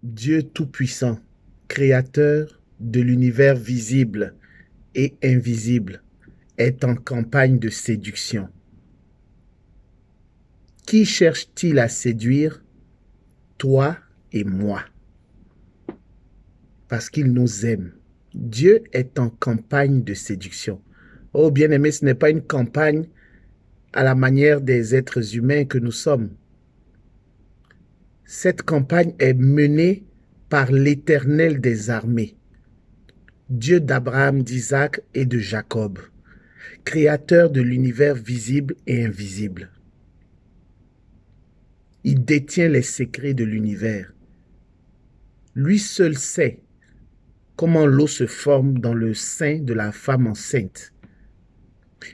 Dieu Tout-Puissant, Créateur de l'univers visible et invisible, est en campagne de séduction. Qui cherche-t-il à séduire? Toi et moi. Parce qu'il nous aime. Dieu est en campagne de séduction. Oh bien-aimé, ce n'est pas une campagne à la manière des êtres humains que nous sommes. Cette campagne est menée par l'Éternel des armées, Dieu d'Abraham, d'Isaac et de Jacob, créateur de l'univers visible et invisible. Il détient les secrets de l'univers. Lui seul sait comment l'eau se forme dans le sein de la femme enceinte.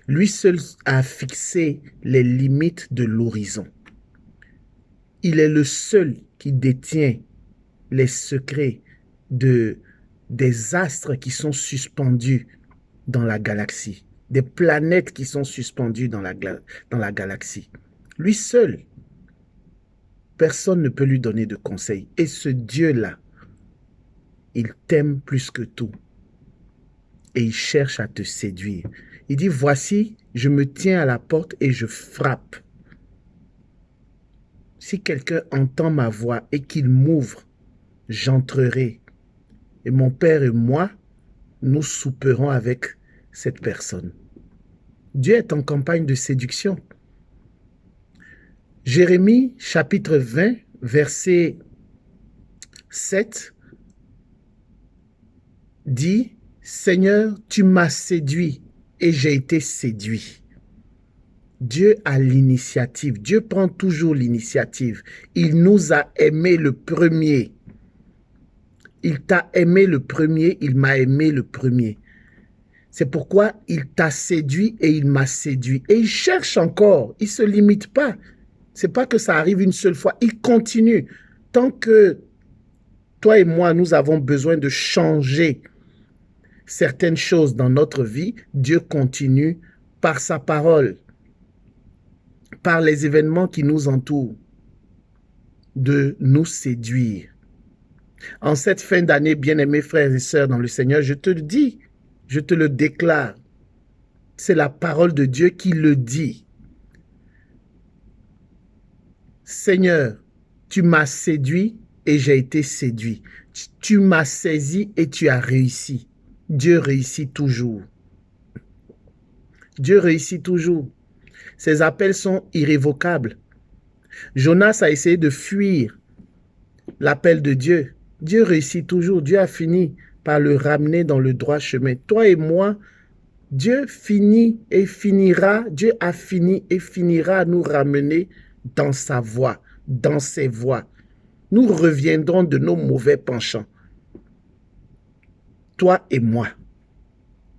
Lui seul a fixé les limites de l'horizon. Il est le seul qui détient les secrets des astres qui sont suspendus dans la galaxie, des planètes qui sont suspendues dans la galaxie. Lui seul. Personne ne peut lui donner de conseils. Et ce Dieu-là, il t'aime plus que tout. Et il cherche à te séduire. Il dit, voici, je me tiens à la porte et je frappe. Si quelqu'un entend ma voix et qu'il m'ouvre, j'entrerai. Et mon Père et moi, nous souperons avec cette personne. Dieu est en campagne de séduction. Jérémie, chapitre 20, verset 7, dit, Seigneur, tu m'as séduit et j'ai été séduit. Dieu a l'initiative. Dieu prend toujours l'initiative. Il nous a aimés le premier. Il t'a aimé le premier, il m'a aimé le premier. C'est pourquoi il t'a séduit et il m'a séduit. Et il cherche encore, il ne se limite pas. Ce n'est pas que ça arrive une seule fois, il continue. Tant que toi et moi, nous avons besoin de changer certaines choses dans notre vie, Dieu continue par sa parole, par les événements qui nous entourent, de nous séduire. En cette fin d'année, bien-aimés frères et sœurs dans le Seigneur, je te le dis, je te le déclare, c'est la parole de Dieu qui le dit. Seigneur, tu m'as séduit et j'ai été séduit. Tu m'as saisi et tu as réussi. Dieu réussit toujours. Dieu réussit toujours. Ses appels sont irrévocables. Jonas a essayé de fuir l'appel de Dieu. Dieu réussit toujours. Dieu a fini par le ramener dans le droit chemin. Toi et moi, Dieu finit et finira, Dieu a fini et finira à nous ramener dans sa voie, dans ses voies. Nous reviendrons de nos mauvais penchants. Toi et moi.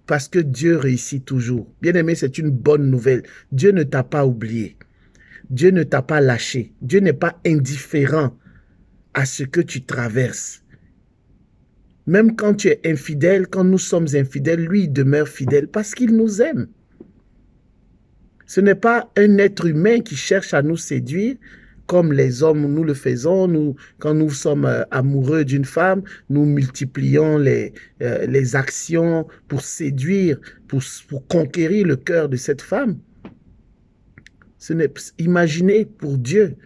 Parce que Dieu réussit toujours. Bien-aimé, c'est une bonne nouvelle. Dieu ne t'a pas oublié. Dieu ne t'a pas lâché. Dieu n'est pas indifférent à ce que tu traverses. Même quand tu es infidèle, quand nous sommes infidèles, lui, il demeure fidèle parce qu'il nous aime. Ce n'est pas un être humain qui cherche à nous séduire comme les hommes, nous le faisons. Quand nous sommes amoureux d'une femme, nous multiplions les actions pour séduire, pour conquérir le cœur de cette femme. Imaginez pour Dieu.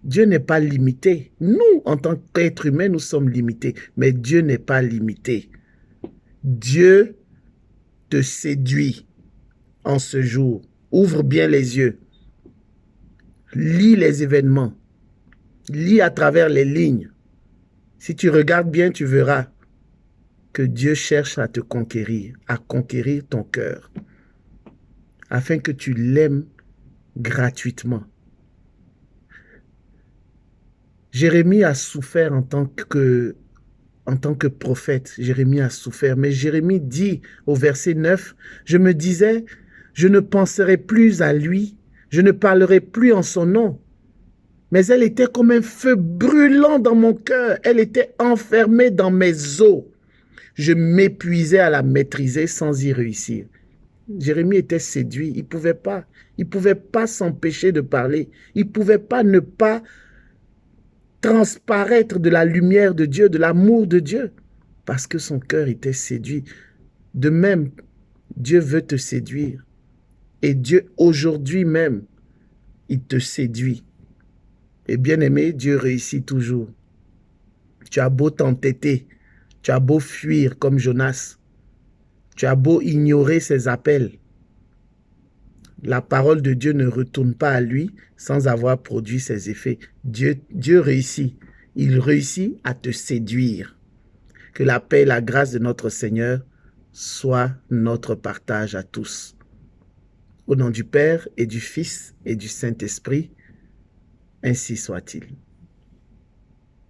Dieu n'est pas limité. Nous, en tant qu'êtres humains, nous sommes limités. Mais Dieu n'est pas limité. Dieu te séduit en ce jour. Ouvre bien les yeux. Lis les événements. Lis à travers les lignes. Si tu regardes bien, tu verras que Dieu cherche à te conquérir, à conquérir ton cœur, afin que tu l'aimes gratuitement. Jérémie a souffert en tant que prophète. Jérémie a souffert. Mais Jérémie dit au verset 9, « Je me disais, je ne penserai plus à lui, je ne parlerai plus en son nom. » Mais elle était comme un feu brûlant dans mon cœur. Elle était enfermée dans mes os. Je m'épuisais à la maîtriser sans y réussir. Jérémie était séduit. Il ne pouvait pas. Il ne pouvait pas s'empêcher de parler. Il ne pouvait pas ne pas transparaître de la lumière de Dieu, de l'amour de Dieu, parce que son cœur était séduit. De même, Dieu veut te séduire. Et Dieu, aujourd'hui même, il te séduit. Et bien aimé, Dieu réussit toujours. Tu as beau t'entêter, tu as beau fuir comme Jonas, tu as beau ignorer ses appels, la parole de Dieu ne retourne pas à lui sans avoir produit ses effets. Dieu réussit. Il réussit à te séduire. Que la paix et la grâce de notre Seigneur soient notre partage à tous. Au nom du Père et du Fils et du Saint-Esprit, ainsi soit-il.